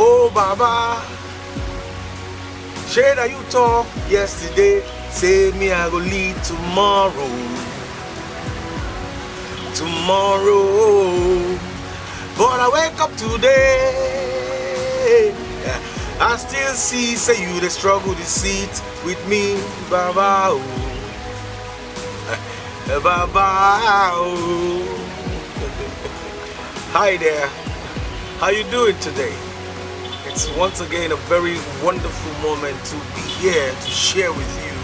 Oh Baba, share that you talk yesterday, say me I go lead tomorrow. But I wake up today, I still see, say you the struggle, the seat with me, Baba, Baba. Hi there, how you doing today? It's once again a very wonderful moment to be here to share with you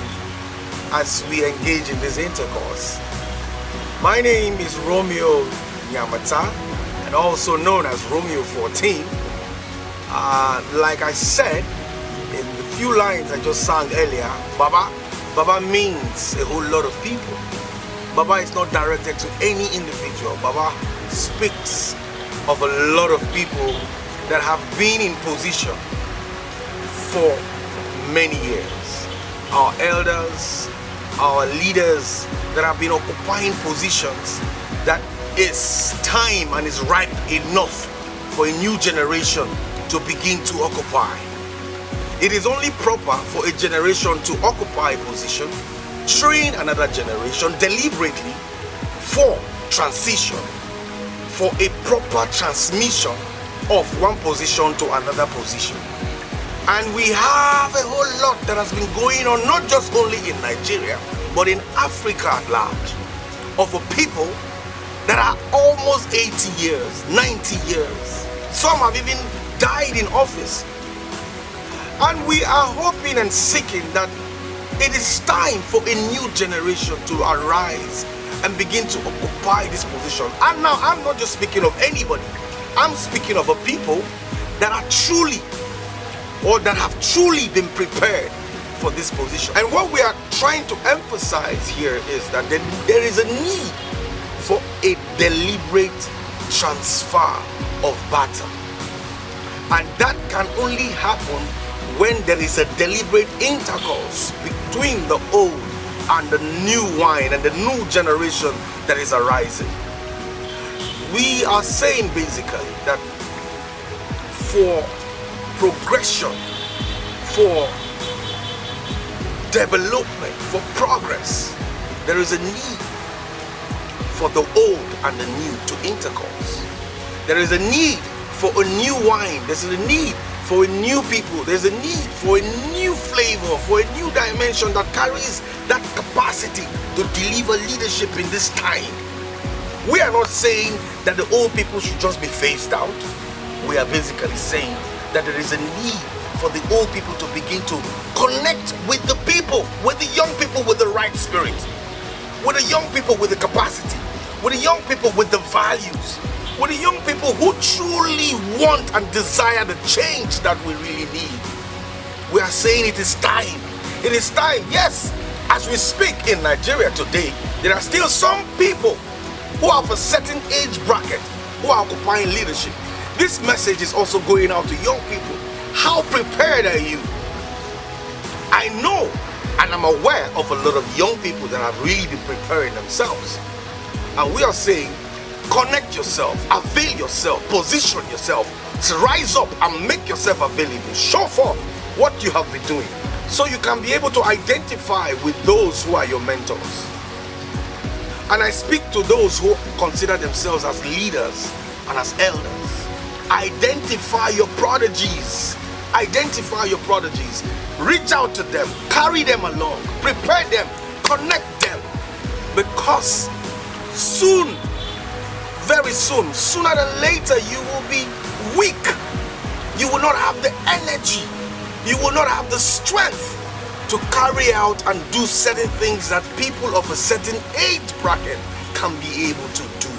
as we engage in this intercourse. My name is Romeo Nyamata, and also known as Romeo 14. Like I said in the few lines I just sang earlier, Baba means a whole lot of people. Baba is not directed to any individual. Baba speaks of a lot of people that have been in position for many years. Our elders, our leaders that have been occupying positions that is time and is ripe enough for a new generation to begin to occupy. It is only proper for a generation to occupy a position, train another generation deliberately for transition, for a proper transmission of one position to another position. And we have a whole lot that has been going on, not just only in Nigeria, but in Africa at large, of a people that are almost 80 years, 90 years. Some have even died in office. And we are hoping and seeking that it is time for a new generation to arise and begin to occupy this position. And now I'm not just speaking of anybody. I'm speaking of a people that are truly, or that have truly been prepared for this position. And what we are trying to emphasize here is that there is a need for a deliberate transfer of baton. And that can only happen when there is a deliberate intercourse between the old and the new wine and the new generation that is arising. We are saying basically that for progression, for development, for progress, there is a need for the old and the new to intercourse. There is a need for a new wine. There's a need for a new people. There's a need for a new flavor, for a new dimension that carries that capacity to deliver leadership in this time. We are not saying that the old people should just be phased out. We are basically saying that there is a need for the old people to begin to connect with the people, with the young people with the right spirit, with the young people with the capacity, with the young people with the values, with the young people who truly want and desire the change that we really need. We are saying it is time. It is time. Yes, as we speak in Nigeria today, there are still some people who have a certain age bracket who are occupying leadership. This message is also going out to young people. How prepared are you? I know and I'm aware of a lot of young people that have really been preparing themselves. And we are saying, connect yourself, avail yourself, position yourself, rise up and make yourself available. Show forth what you have been doing so you can be able to identify with those who are your mentors. And I speak to those who consider themselves as leaders and as elders. Identify your prodigies. Identify your prodigies. Reach out to them. Carry them along. Prepare them. Connect them. Because soon, very soon, sooner than later, you will be weak. You will not have the energy. You will not have the strength to carry out and do certain things that people of a certain age bracket can be able to do.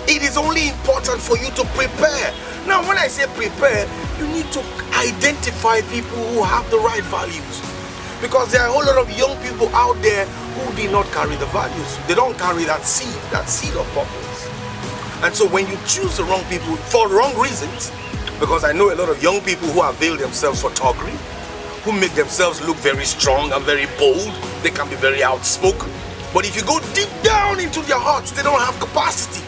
It is only important for you to prepare. Now, when I say prepare, you need to identify people who have the right values. Because there are a whole lot of young people out there who did not carry the values. They don't carry that seed of purpose. And so when you choose the wrong people for wrong reasons, because I know a lot of young people who avail themselves for toggery, who make themselves look very strong and very bold, they can be very outspoken. But if you go deep down into their hearts, they don't have capacity.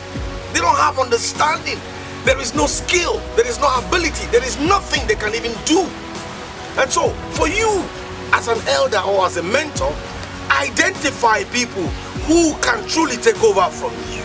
They don't have understanding. There is no skill, there is no ability, there is nothing they can even do. And so, for you as an elder or as a mentor, identify people who can truly take over from you.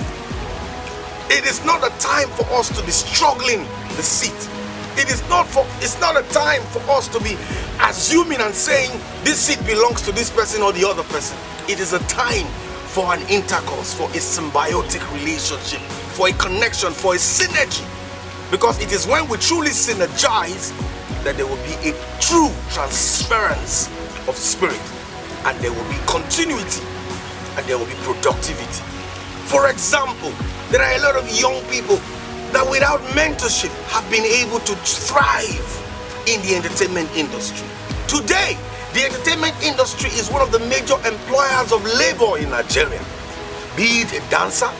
It is not a time for us to be struggling the seat. It's not a time for us to be assuming and saying this seat belongs to this person or the other person. It is a time for an intercourse, for a symbiotic relationship, for a connection, for a synergy. Because it is when we truly synergize that there will be a true transference of spirit, and there will be continuity, and there will be productivity. For example, there are a lot of young people that without mentorship have been able to thrive in the entertainment industry. Today, the entertainment industry is one of the major employers of labor in Nigeria. Be it a dancer,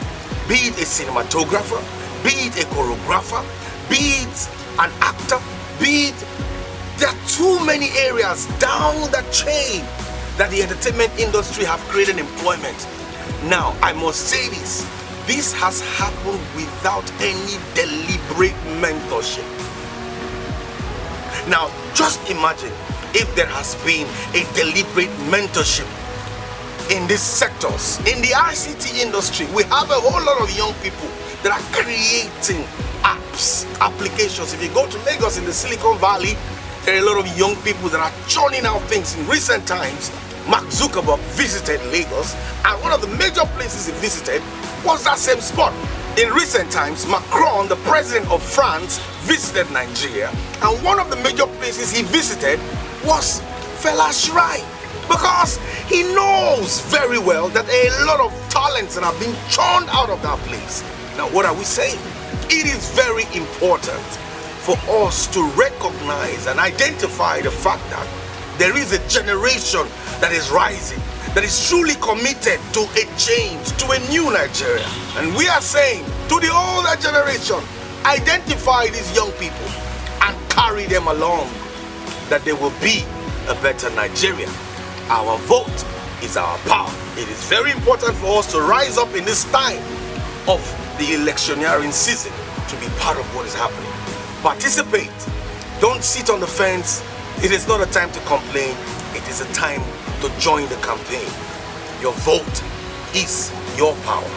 be it a cinematographer, be it a choreographer, be it an actor, be it... There are too many areas down the chain that the entertainment industry have created employment. Now, I must say this. This has happened without any deliberate mentorship. Now, just imagine if there has been a deliberate mentorship in these sectors. In the ICT industry, we have a whole lot of young people that are creating apps, applications. If you go to Lagos in the Silicon Valley, there are a lot of young people that are churning out things. In recent times, Mark Zuckerberg visited Lagos, and one of the major places he visited was that same spot. In recent times, Macron, the president of France, visited Nigeria, and one of the major places he visited was Fela Shrine, because he knows very well that a lot of talents that are being churned out of that place. Now, what are we saying? It is very important for us to recognize and identify the fact that there is a generation that is rising, that is truly committed to a change, to a new Nigeria. And we are saying to the older generation, identify these young people and carry them along, that there will be a better Nigeria. Our vote is our power. It is very important for us to rise up in this time of the electioneering season to be part of what is happening. Participate. Don't sit on the fence. It is not a time to complain. It is a time to join the campaign. Your vote is your power.